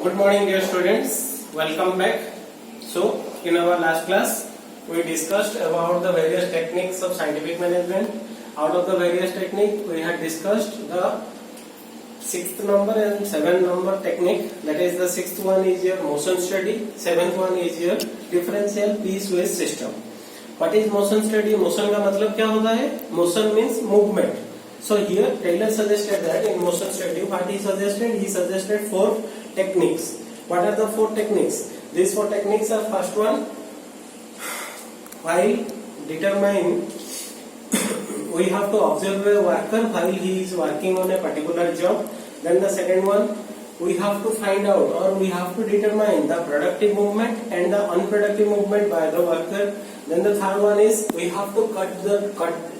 Good morning, dear students. Welcome back. So, in our last class, we discussed about the various techniques of scientific management. Out of the various techniques, we had discussed the sixth number and seventh number technique. That is, the sixth one is your motion study. Seventh one is your differential piecewise system. What is motion study? Motion का मतलब क्या होता है? Motion means movement. So here Taylor suggested that in motion study, what he suggested? He suggested 4 techniques. What are the 4 techniques? These 4 techniques are: first one, while determine we have to observe a worker while he is working on a particular job. Then the second one, we have to find out or we have to determine the productive movement and the unproductive movement by the worker. Then the third one is we have to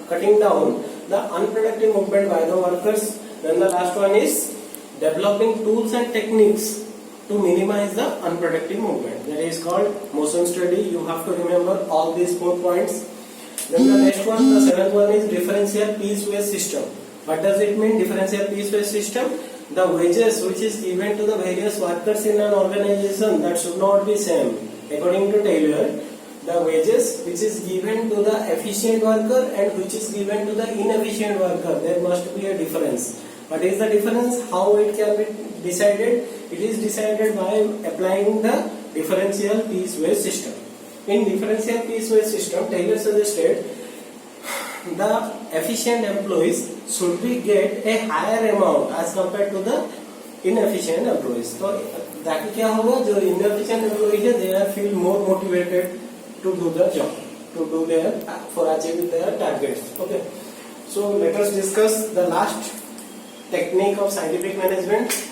cutting down the unproductive movement by the workers. Then the last one is developing tools and techniques to minimize the unproductive movement. That is called motion study. You have to remember all these 4 points. Then the next one, the seventh one is differential piecewise system. What does it mean, differential piecewise system? The wages which is given to the various workers in an organization, that should not be same. According to Taylor, the wages which is given to the efficient worker and which is given to the inefficient worker, there must be a difference. What is the difference? How it can be decided? It is decided by applying the differential piecewise system. In differential piecewise system, Taylor suggested the efficient employees should be get a higher amount as compared to the inefficient employees. So that क्या होगा, जो inefficient employees है, they are feel more motivated to do the job, to do their for achieving their targets. Okay. So let us discuss the last technique of scientific management.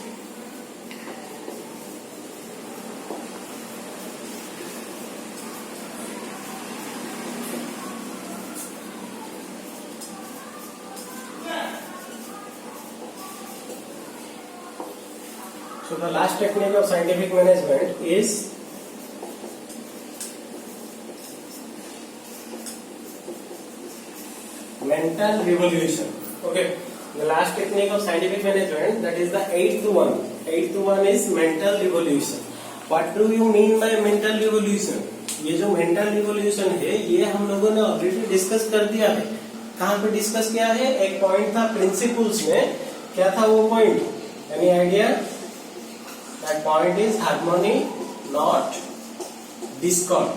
So the last technique of scientific management is mental revolution. Okay. The last technique of scientific management, that is the 8th one. 8th one is mental revolution. What do you mean by mental revolution? ये जो mental revolution है, ये हम लोगों ने already discuss कर दिया है. कहाँ पे डिस्कस किया है? एक पॉइंट था प्रिंसिपल्स में. क्या था वो point? Any idea? That point is harmony, not discord.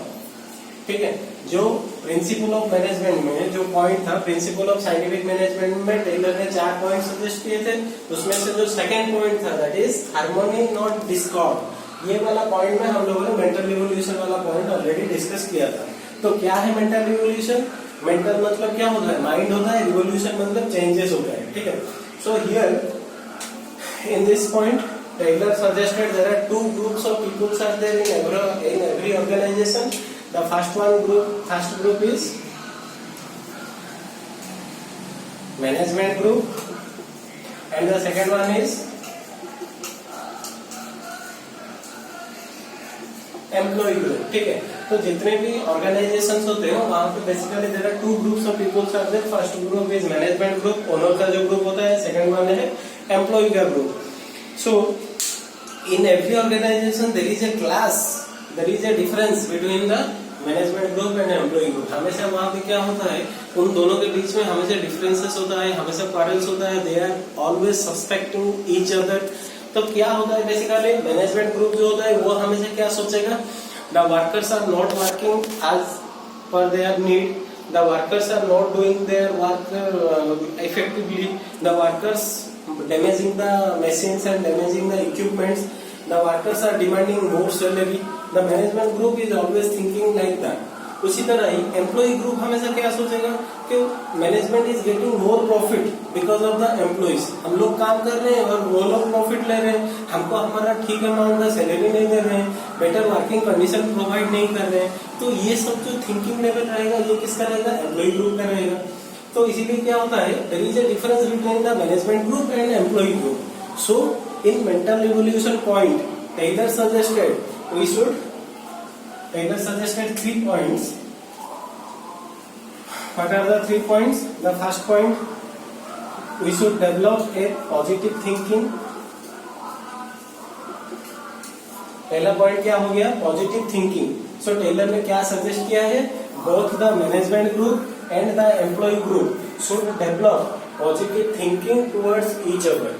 ठीक है. जो प्रिंसिपल ऑफ मैनेजमेंट में जो पॉइंट था, प्रिंसिपल ऑफ साइंटिफिक मैनेजमेंट में टेलर ने 4 पॉइंट सजेस्ट किए थे. उसमें से जो सेकंड पॉइंट था, that is harmony not Discord. ये वाला पॉइंट में हम लोगों ने मेंटल रिवोल्यूशन वाला पॉइंट ऑलरेडी डिस्कस किया था. तो क्या है मेंटल रिवोल्यूशन? मेंटल मतलब क्या होता है? माइंड होता है. रिवोल्यूशन मतलब चेंजेस होता है. ठीक है. So here in this point Taylor suggested there are 2 groups of people are there in every organization. The first group is management group, and the second one is employee group. ठीक है. तो जितने भी organizations होते हैं वहाँ पे basically there are 2 groups of people are there. First group is management group, owner का जो ग्रुप होता है. सेकंड वन है employee का group. So, in every organization there is a class, there is a difference between the management group and employee group. हमेशा वहाँ पे क्या होता है, उन दोनों के बीच में हमेशा differences होता है, हमेशा quarrels होता है. They are always suspecting each other. तो क्या होता है बेसिकली, मैनेजमेंट ग्रुप जो होता है वो हमेशा क्या सोचेगा, the workers are not working as per their need, the workers are not doing their work effectively, the workers damaging the machines and damaging the equipments, the workers are demanding more salary. The management group is always thinking like that. उसी तरह ही employ group हमेशा क्या सोचेगा कि management is getting more profit because of the employees. हम लोग काम कर रहे हैं और वो लोग प्रॉफिट ले रहे हैं, हमको हमारा ठीक अमाउंट का सैलरी नहीं दे रहे हैं, बेटर वर्किंग कंडीशन प्रोवाइड नहीं कर रहे हैं. तो ये सब जो थिंकिंग लेवल रहेगा ये किसका रहेगा? एम्प्लॉय ग्रुप का रहेगा. तो इसीलिए क्या होता है, there is a difference between the management group and employee group. So in mental revolution point Taylor suggested 3 points. What are the 3 points? The first point, we should develop a positive thinking. पहला point क्या हो गया, positive thinking. सो Taylor ने क्या suggest किया है, both the management group and the employee group should develop positive thinking towards each other.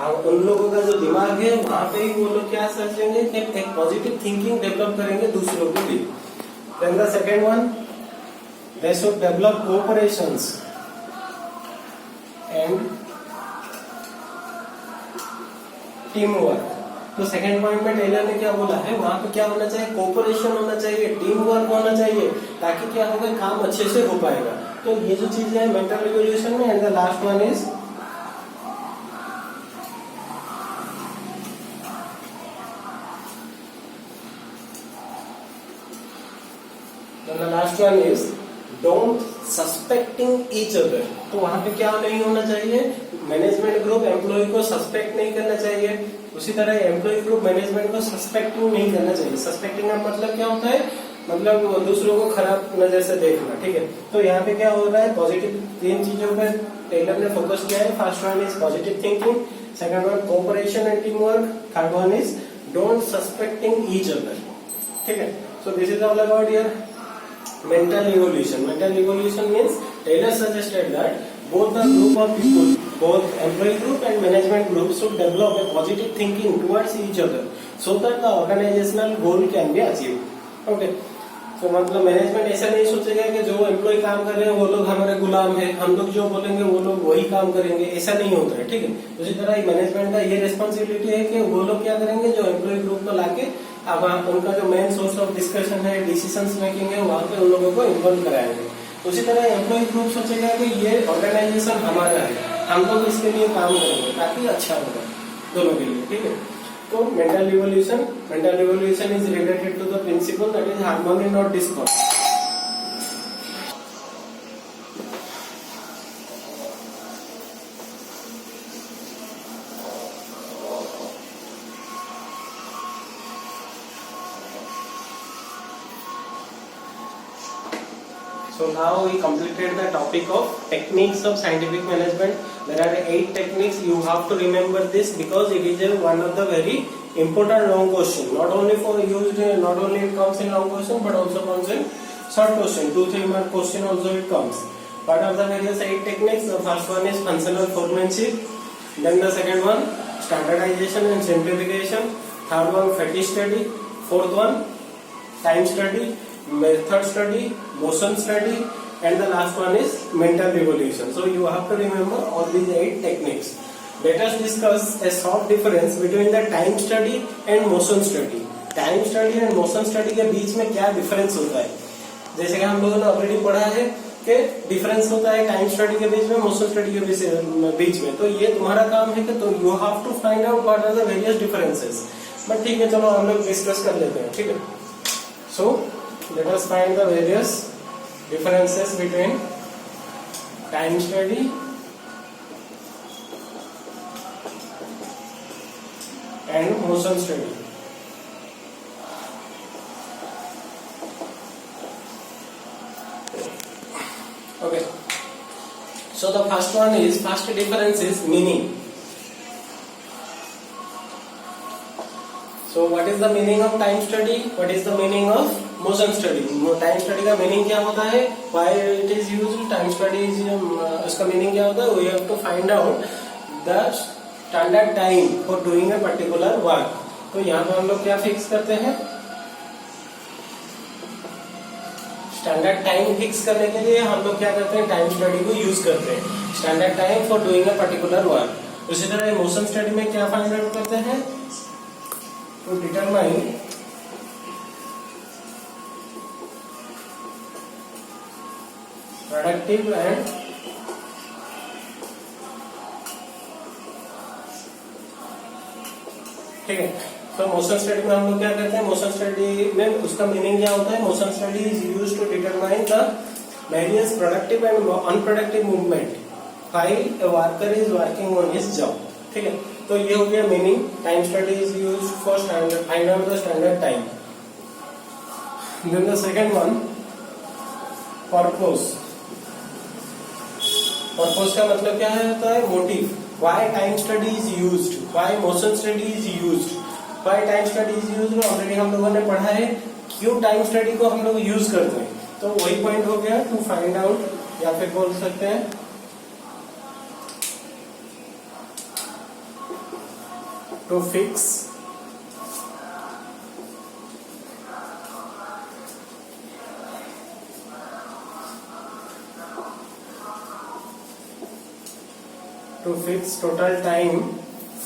अब उन लोगों का जो दिमाग है वहां पे ही वो लोग क्या सोचेंगे कि एक पॉजिटिव थिंकिंग डेवलप करेंगे दूसरों के लिए. Then the second one, they should develop cooperations and team work. तो सेकंड पॉइंट में टेलर ने क्या बोला है, वहां पे क्या होना चाहिए, कोऑपरेशन होना चाहिए, टीम वर्क होना चाहिए, ताकि क्या होगा, काम अच्छे से हो पाएगा. तो ये जो चीजें है मेंटल रिवोल्यूशन में. And the last one is don't suspecting each other. तो वहां पे क्या नहीं होना चाहिए, मैनेजमेंट ग्रुप एम्प्लॉय को सस्पेक्ट नहीं करना चाहिए. उसी तरह एम्प्लॉय ग्रुप मैनेजमेंट को सस्पेक्टिंग नहीं करना चाहिए. सस्पेक्टिंग का मतलब क्या होता है, मतलब दूसरों को खराब नजर से देखना. ठीक है, तो यहाँ पे क्या हो रहा है, पॉजिटिव तीन चीजों पे टेलर ने फोकस किया है. First one is positive thinking, second one cooperation and team work, third one is don't suspecting each other. ठीक है, सो this is all about your mental evolution. Mental evolution means Taylor suggested that both the group of people, both employee group and management group should develop a positive thinking towards each other so that the organizational goal can be achieved. Okay. तो मतलब management ऐसा नहीं सोचेगा कि जो employ काम कर रहे हैं वो लोग हमारे गुलाम है, हम लोग जो बोलेंगे वो लोग वही काम करेंगे, ऐसा नहीं होता है. ठीक है, उसी तरह मैनेजमेंट का ये रिस्पॉन्सिबिलिटी है कि वो लोग क्या करेंगे, जो एम्प्लॉय ग्रुप को लाके अब उनका जो मेन सोर्स ऑफ डिस्कशन है, डिसीजंस मेकिंग है, वहां पे उन लोगों को इन्वॉल्व कराएंगे. उसी तरह एम्प्लॉय ग्रुप सोचेगा कि ये ऑर्गेनाइजेशन हमारा है, हम लोग इसके लिए काम करेंगे ताकि अच्छा होगा दोनों के लिए. ठीक है, तो mental revolution is related to the principle that is harmony not discord. So now we completed the topic of techniques of scientific management. There are 8 techniques. You have to remember this because it is one of the very important long question. Not only for used, not only it comes in long question, but also comes in short question. 2-3 mark question also it comes. What are the various 8 techniques? The first one is functional foremanship. Then the second one, standardization and simplification. Third one, fatigue study. Fourth one, time study, method study, motion study, and the last one is mental revolution. So you have to remember all these 8 techniques. Let us discuss a short difference between the time study and motion study. Time study and motion study के बीच में क्या difference होता है, जैसे कि हम लोगों ने ऑलरेडी पढ़ा है कि डिफरेंस होता है टाइम स्टडी के बीच में, मोशन स्टडी के बीच में. तो ये तुम्हारा काम है कि तो you have to find out what are the various differences. But ठीक है, चलो हम लोग डिस्कस कर लेते हैं. ठीक है, सो let us find the various differences between time study and motion study. Okay, so the first difference is meaning. So what is the meaning of time study? What is the meaning of motion study? Time study का meaning क्या होता है, why it is used? Time study उसका meaning क्या होता है, we have to find out the standard time for doing a particular work. तो यहाँ पे हम लोग क्या फिक्स करते हैं, स्टैंडर्ड टाइम फिक्स करने के लिए हम लोग क्या करते हैं, टाइम स्टडी को यूज करते हैं, standard time for doing a particular work. उसी तरह मोशन स्टडी में क्या फाइंड आउट करते हैं, to determine productive and ठीक है. तो मोशन स्टडी में हम लोग क्या करते हैं, मोशन स्टडी में उसका मीनिंग क्या होता है, motion study is used to determine the various productive and unproductive movement while a worker is working on his job. ठीक है, तो ये हो गया meaning. Time study is used for standard find out the standard time. Then the second one, purpose. Purpose का मतलब क्या होता है, motive. Why time study is used, why motion study is used. Why time study is used, already हम लोगों ने पढ़ा है क्यों टाइम स्टडी को हम लोग यूज करते हैं। तो वही पॉइंट हो गया टू फाइंड आउट, या फिर बोल सकते हैं to fix total time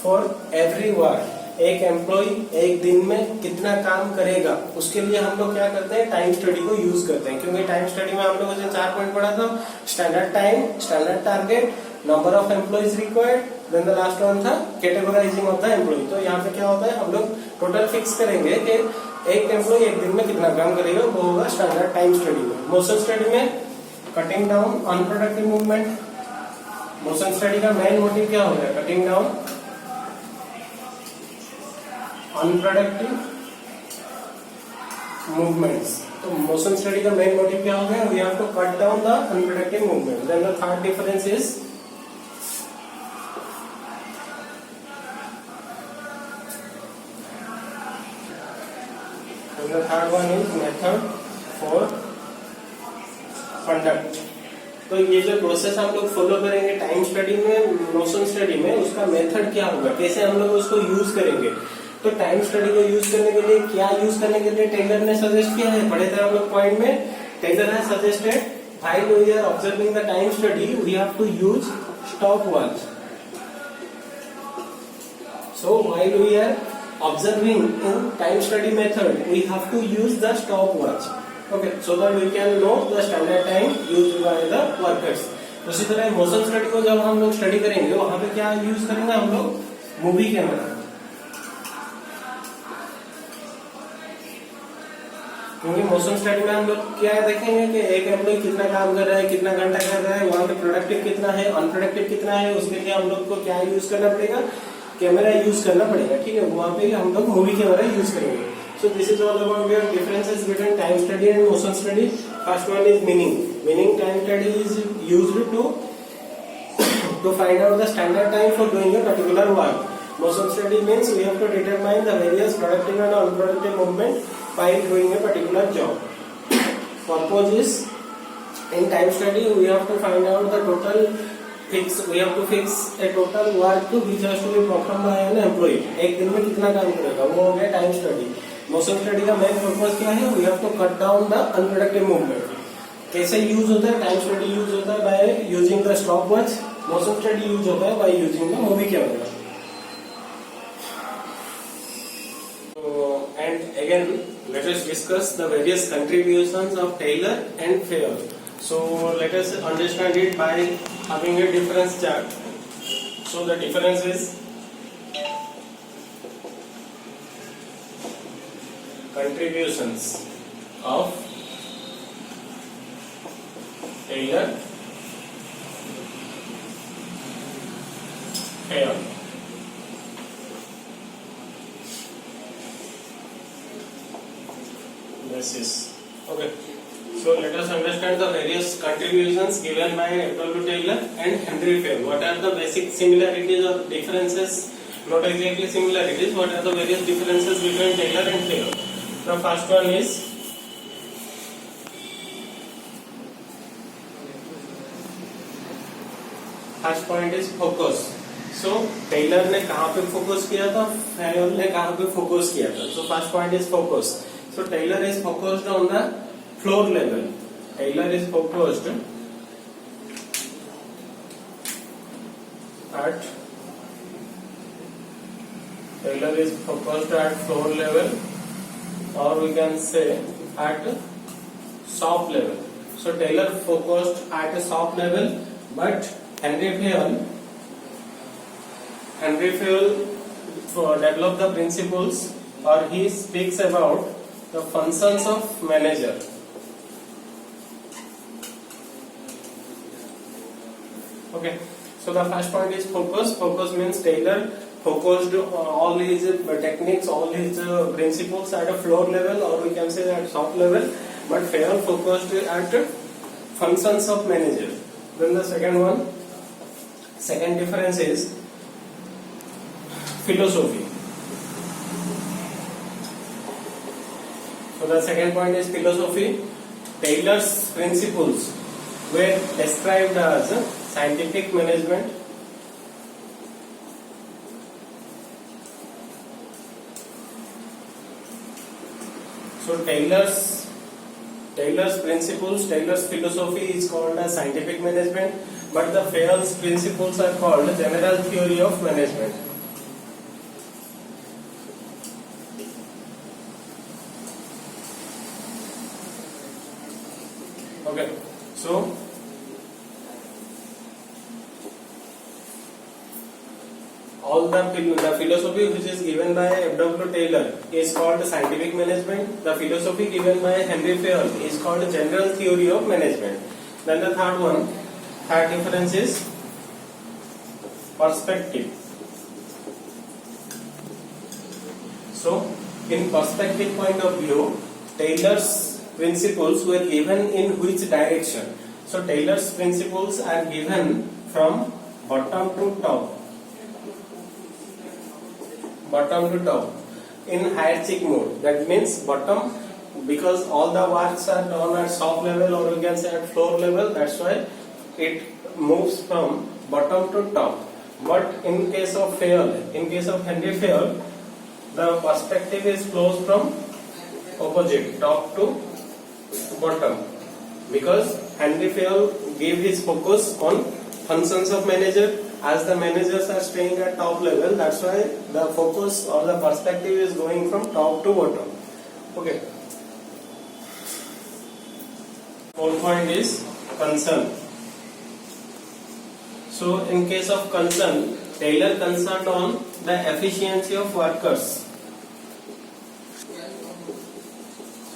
for every work. एक एम्प्लॉय एक दिन में कितना काम करेगा उसके लिए हम लोग क्या करते हैं, टाइम स्टडी को यूज करते हैं। क्योंकि टाइम स्टडी में हम लोगों ने 4 पॉइंट पढ़ा था, standard time, standard target, number of employees required, then the last one था कैटेगराइजिंग ऑफ द एम्प्लॉय। तो यहाँ पे क्या होता है, हम लोग टोटल फिक्स करेंगे कि एक एम्प्लॉय एक दिन में कितना काम करेगा, वो होगा स्टैंडर्ड टाइम स्टडी में। मोशन स्टडी में cutting down unproductive movement. Motion study का मेन मोटिव क्या होगा, कटिंग डाउन अनप्रोडक्टिव मूवमेंट्स। तो मोशन स्टडी का मेन मोटिव क्या हो गया, we have to cut down the unproductive movement. Then the third difference is third one is method for conduct. तो ये जो प्रोसेस हम लोग फॉलो करेंगे टाइम स्टडी में, मोशन स्टडी में, उसका मेथड क्या होगा, कैसे हम लोग उसको यूज करेंगे। तो टाइम स्टडी को यूज करने के लिए क्या यूज करने के लिए टेलर ने सजेस्ट किया है, पढ़े थे हम लोग पॉइंट में। Taylor has suggested while we are observing the time study we have to use stop watch. So while we are observing in time study method we have to use the stopwatch, okay, so that we can know the standard time used by the workers। उसी तरह motion study को जब हम लोग study करेंगे वहां पे क्या यूज करेंगे हम लोग, मूवी कैमरा। क्योंकि मोशन स्टडी में हम लोग क्या देखेंगे कि एक एम्प्लॉय कितना काम कर रहा है, कितना घंटा कर रहा है, वहां पे प्रोडक्टिव कितना है, अनप्रोडक्टिव कितना है, उसके लिए हम लोग को क्या यूज करना पड़ेगा, कैमरा यूज करना पड़ेगा। ठीक है, वहां पे हम लोग मूवी कैमरा यूज करेंगे। So this is all about your differences between time study and motion study. First one is meaning time study is used to find out the standard time for doing a particular work. Motion study means we have to determine the various productive and unproductive movement while doing a particular job. Purpose is in time study we have to find out the total we have to fix a total work which has to be performed by an employee। एक दिन में कितना काम करेगा, वो हो गया time study. Motion study का मेन पर्पस क्या है, we have to cut down the unproductive movement। कैसे यूज होता है, टाइम स्टडी यूज होता है by using the stop watch, motion study use होता है by using the movie camera. And again let us discuss the various contributions of Taylor and Fayol। So let us understand it by having a difference chart। So the difference is contributions of Taylor, Fayol। This is okay। So let us understand the various contributions given by W. Taylor and Henry Fayol। What are the basic similarities or differences? Not exactly similarities. What are the various differences between Taylor and Fayol? The first one is first point is focus। So Taylor ने कहाँ पे focus किया था, Fayol ने कहाँ पे focus किया था। So first point is focus। So Taylor is focused on the floor level। Taylor is focused at floor level, or we can say at shop level। So Taylor focused at a shop level, but Henry Fayol developed the principles, or he speaks about the functions of manager। Okay, so the first point is focus। Focus means Taylor focused all his techniques, all his principles at a floor level, or we can say at shop level, but Fayol focused at functions of manager। Then the second difference is philosophy। So the second point is philosophy. Taylor's principles were described as scientific management, so Taylor's principles, Taylor's philosophy is called as scientific management, but the Fayol's principles are called general theory of management. Okay, so all the philosophy which is given by F.W. Taylor is called scientific management. The philosophy given by Henry Fayol is called general theory of management. Then the third difference is perspective. So in perspective point of view, Taylor's principles were given in which direction? So Taylor's principles are given from bottom to top. Bottom to top in hierarchic mode. That means bottom, because all the works are done at top level, or we can say at floor level, that's why it moves from bottom to top. But in case of Fayol, in case of Henry Fayol, the perspective is flows from opposite, top to bottom, because Henry Fayol gave his focus on functions of manager. As the managers are staying at top level, that's why the focus or the perspective is going from top to bottom. Okay. Fourth point is concern. So in case of concern, Taylor concerned on the efficiency of workers.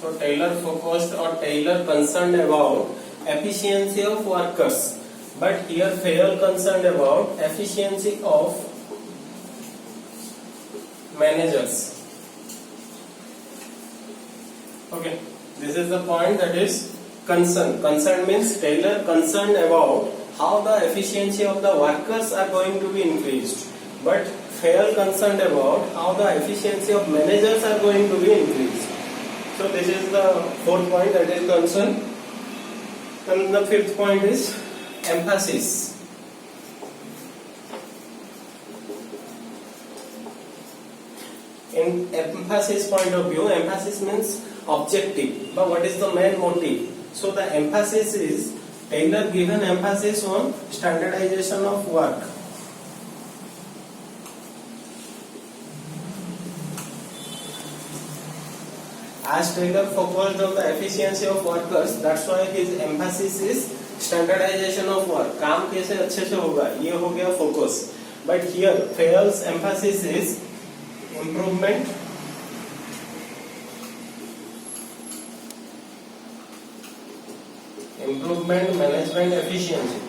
So Taylor focused or Taylor concerned about efficiency of workers. But here Fayol concerned about efficiency of managers. Okay, this is the point, that is concern. Concern means Taylor concerned about how the efficiency of the workers are going to be increased. But Fayol concerned about how the efficiency of managers are going to be increased. So this is the fourth point, that is concern. And the fifth point is emphasis. In emphasis point of view, emphasis means objective, but what is the main motive? So the emphasis is Taylor given emphasis on standardization of work. As Taylor focused on the efficiency of workers, that's why his emphasis is standardization of work. काम कैसे अच्छे से होगा, ये हो गया focus. But here Fayol's emphasis is improvement, management efficiency.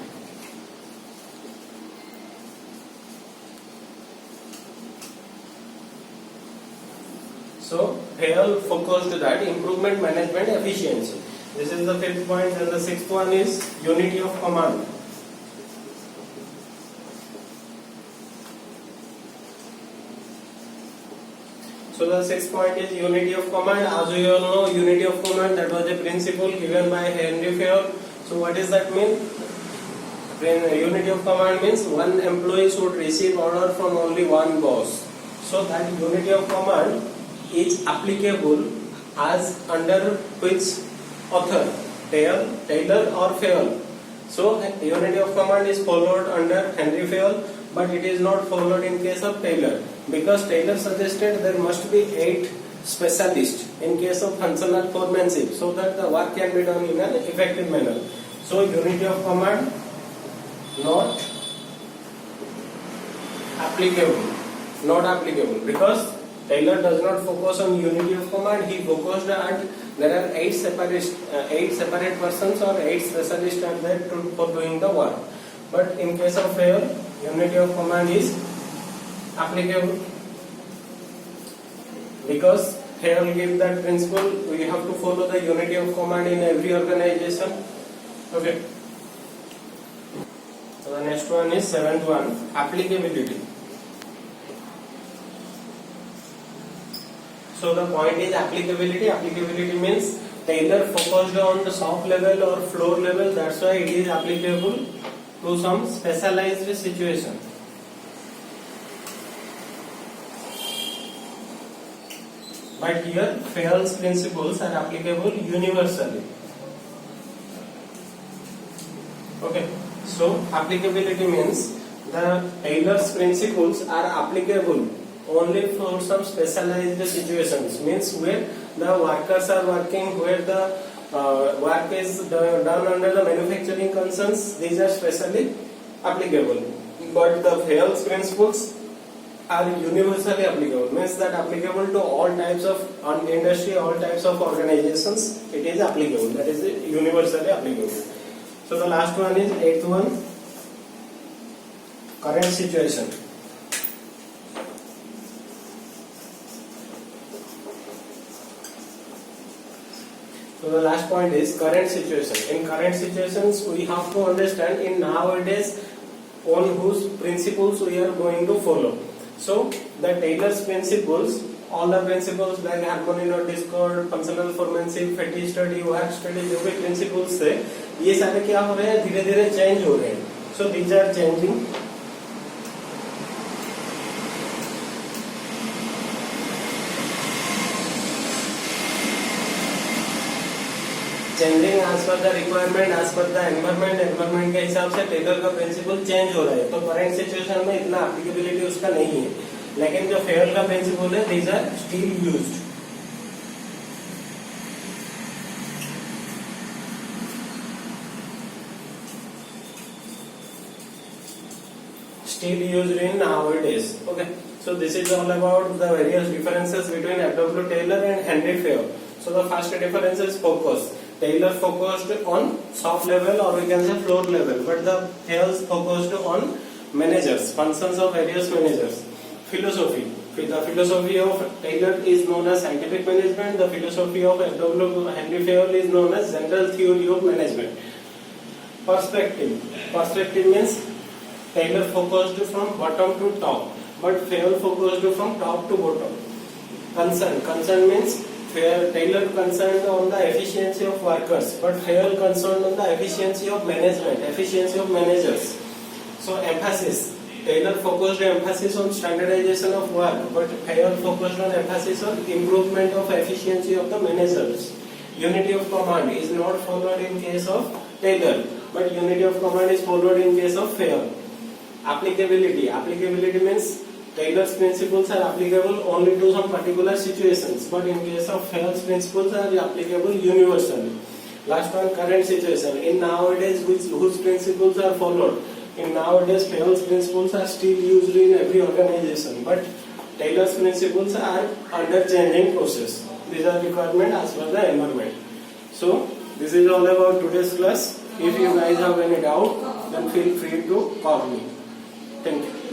So Fayol focused that improvement, management, efficiency. This is the fifth point. And the sixth one is unity of command. So the sixth point is unity of command. As we all know, unity of command, that was a principle given by Henry Fayol. So what does that mean? When unity of command means one employee should receive order from only one boss. So that unity of command is applicable as under which author? Taylor or Fayol. So unity of command is followed under Henry Fayol, but it is not followed in case of Taylor, because Taylor suggested there must be 8 specialists in case of functional foremanship, so that the work can be done in an effective manner. So unity of command not applicable, because Taylor does not focus on unity of command. He focused at there are 8 separate persons or 8 specialists are there for doing the work. But in case of Fayol, unity of command is applicable, because Fayol gives that principle. We have to follow the unity of command in every organization. Okay. So the next one is 7th one, applicability. So the point is applicability. Applicability means Taylor focused on the soft level or floor level. That's why it is applicable to some specialized situation. But here Fayol's principles are applicable universally. Okay, so applicability means the Taylor's principles are applicable only for some specialized situations, means where the workers are working, where the work is done under the manufacturing concerns. These are specially applicable. But the Fayol's principles are universally applicable, means that applicable to all types of industry, all types of organizations. It is applicable, that is universally applicable. So the last one is 8th one, current situation. So the last point is current situation. In current situations, we have to understand in nowadays on whose principles we are going to follow. So the Taylor's principles, all the principles like harmony or discord, functional performance, fatigue study, work study, जो भी principles थे, ये सारे क्या हो रहे हैं, धीरे धीरे चेंज हो रहे हैं. So these are changing. Changing as per the requirement, as per the environment के हिसाब से टेलर का प्रिंसिपल चेंज हो रहा है. तो करंट सिचुएशन में इतना एप्लीकेबिलिटी उसका नहीं है, लेकिन जो फेयर का प्रिंसिपल है, these are still used. Still used in nowadays. Okay, so this is all about the various differences between F.W. Taylor and Henry Fayol. So the first difference is focus. Taylor focused on soft level, or we can say floor level, but the Fayol focused on managers, functions of various managers. Philosophy. The philosophy of Taylor is known as scientific management. The philosophy of F.W. Henry Fayol is known as general theory of management. Perspective. Perspective means Taylor focused from bottom to top, but Fayol focused from top to bottom. Concern means Taylor concerned on the efficiency of workers, but Fayol concerned on the efficiency of management, efficiency of managers. So emphasis. Taylor focused emphasis on standardization of work, but Fayol focused on emphasis on improvement of efficiency of the managers. Unity of command is not followed in case of Taylor, but unity of command is followed in case of Fayol. Applicability. Applicability means Taylor's principles are applicable only to some particular situations, but in case of Fayol's principles are applicable universally. Last one, current situation. In nowadays, whose principles are followed? In nowadays, Fayol's principles are still used in every organization, but Taylor's principles are under changing process. These are requirements as per the environment. So this is all about today's class. If you guys have any doubt, then feel free to call me. Thank you.